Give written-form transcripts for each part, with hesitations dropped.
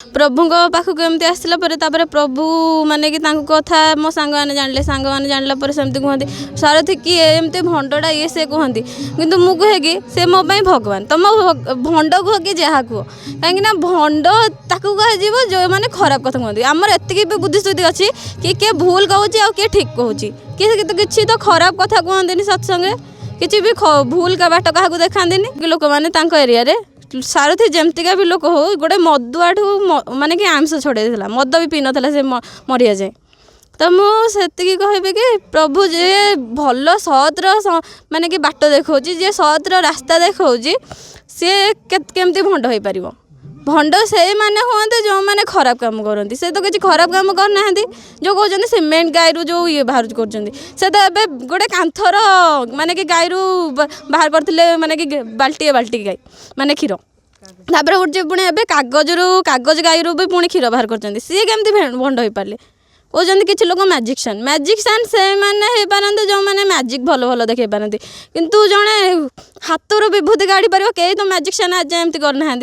प्रभु पाखक एमती आसला प्रभु माने कि कथा मो सांग मैंने जानला सेमती कहते सारथी किए एमती भंडा ये से कहती किंतु मु कहे कि से मो भगवान तुम भंड कह कि जहाँ कह कहीं भंड ताकू कह जो मैंने खराब कथा कहते आमर एति बुद्धिश्रुति अच्छी कि किए भूल कहूँ किए ठीक कहूँ किसी तो खराब कथा कहते सत्संगे किसी भी भूल का बाट क्या देखा लोक मैंने एरिया सारथी जमतीका भी लोक हो गोटे मदुआ माने कि आमिष छड़े मद भी पी नाला से मरिया जाए तो मुझे कहबी कि प्रभु जे भल सतर माने कि बाट देखा जे सतर रास्ता देखा सी केमती भंड हो पार भंड से माने हुए जो मैंने खराब काम करती से तो किसी खराब काम करना जो कहते सीमेंट गायरू जो ये बाहर कर गोटे कांथर माने कि गायरू बाहर करते माने कि बाल्टी बाल्टी गाई माने क्षीर तापर उठे पुणी ए कागज गायरू भी पुणी क्षीर बाहर कर सी केमती भंड हो पारे कहते किसी लोक मैजिकसान से मैंने हो पारते जो मैंने मैजिक भल भल देखे पारती किंतु जड़े हाथर विभूति गाड़ी पार कई तो मैजिकसान आज एमती करना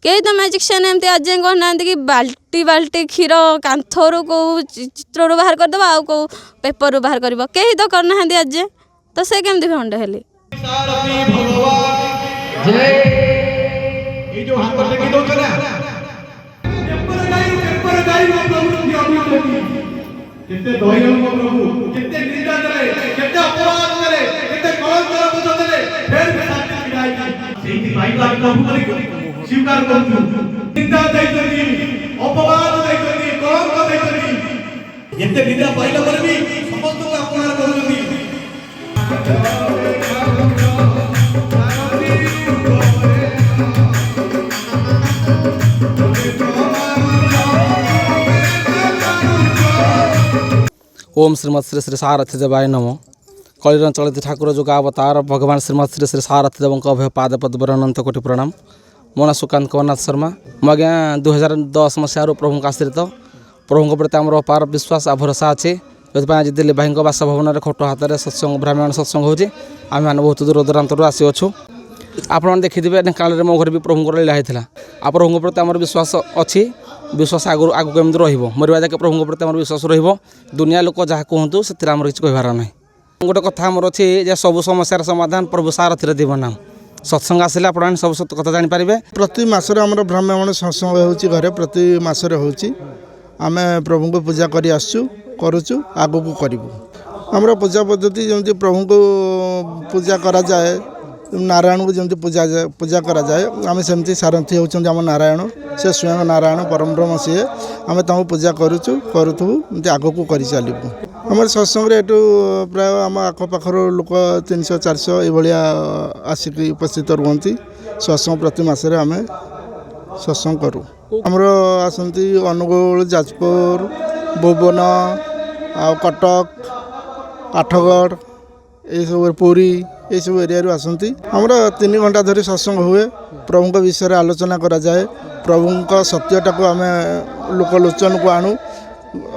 कई तो मैजिकसान एमती आज करना कि बाल्टी बाल्टी क्षीर कांथरू कौ चित्र बाहर करदे आउ कौ पेपर बाहर कर कई तो करना आज तो से केमती भंड हेली केते दयालु प्रभु केते निंदा करे केते अपराध करे केते कलंक बोझ देले फेर भी शांति मिलाइ सेति पाइबा प्रभु करे स्वीकार करछु निंदा दैतनी अपवाद दैतनी कलंक दैतनी एते निंदा पाइला पर भी समस्त को अपमान करछनी ओम श्रीमद श्री श्री सारथी देवाय नमो कलिरन चलित ठाकुर जुग अवतार भगवान श्रीमद श्री श्री सारथी देव अभय पाद पद्म अनंत कोटि प्रणाम मो ना सुकांत कवरनाथ शर्मा मु आज्ञा 2010 मसीह प्रभु आश्रित प्रभु प्रति आम अपार विश्वास आ भरोसा अच्छे जो आज दिल्ली भाई बासभवन में खोट हाथ में सत्संग ब्राह्मण सत्संग होती आम मैंने बहुत दूर दूरांतर आसुँ आपण देखिथे ढेंकाना मो घर भी प्रभु लीला होता आ प्रभु प्रति आम विश्वास अच्छी विश्वास आगु आगू केमती रहा जाके प्रभु प्रति आम विश्वास रुनिया लोक जहाँ कहतु से किसी कहबार ना गोटे कथा आमर अच्छी सब समस्यार समाधान प्रभु सारथी देव नाम सत्संग आसिले आप सब सत्य कथा जानीपारे प्रति मासरे आम ब्राह्मण सत्संग हो घरे प्रति मासरे होमें प्रभु को पूजा कर करुचु आगू को करूँ आमर पूजा पद्धति जमी प्रभु को पूजा करा जाए नारायण को जमी पूजा करा जाए आम सेमती सारथी होती आम नारायण से स्वयं नारायण परम ब्रह्म सी आम पूजा करुचु करूँ आग को कर चलू आम सत्संग प्राय आम आखपाखर लोक 300-400 ये आसिक उपस्थित रुहति सत्संग प्रति मासरे आम सत्संग करूँ आमर आसती अनुगुल जाजपुर भुवन आ कटक आठगढ़ ये सब पुरी ये सब एरिया आसती आमर 3 घंटा धरी सत्संग हुए प्रभु विषय आलोचना करा जाए प्रभु सत्यटा को आम लोकलोचन को आणु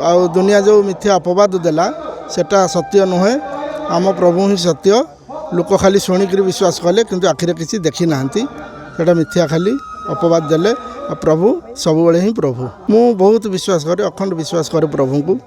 आ दुनिया जो मिथ्या अपवाद देला सेटा सत्य नुहे आम प्रभु ही सत्य लोक खाली शुणिक विश्वास कले किंतु आखिरे किसी देखी ना सेटा मिथ्या खाली अपवाद देले प्रभु सब ही प्रभु मु बहुत विश्वास करे अखंड विश्वास करे प्रभु को।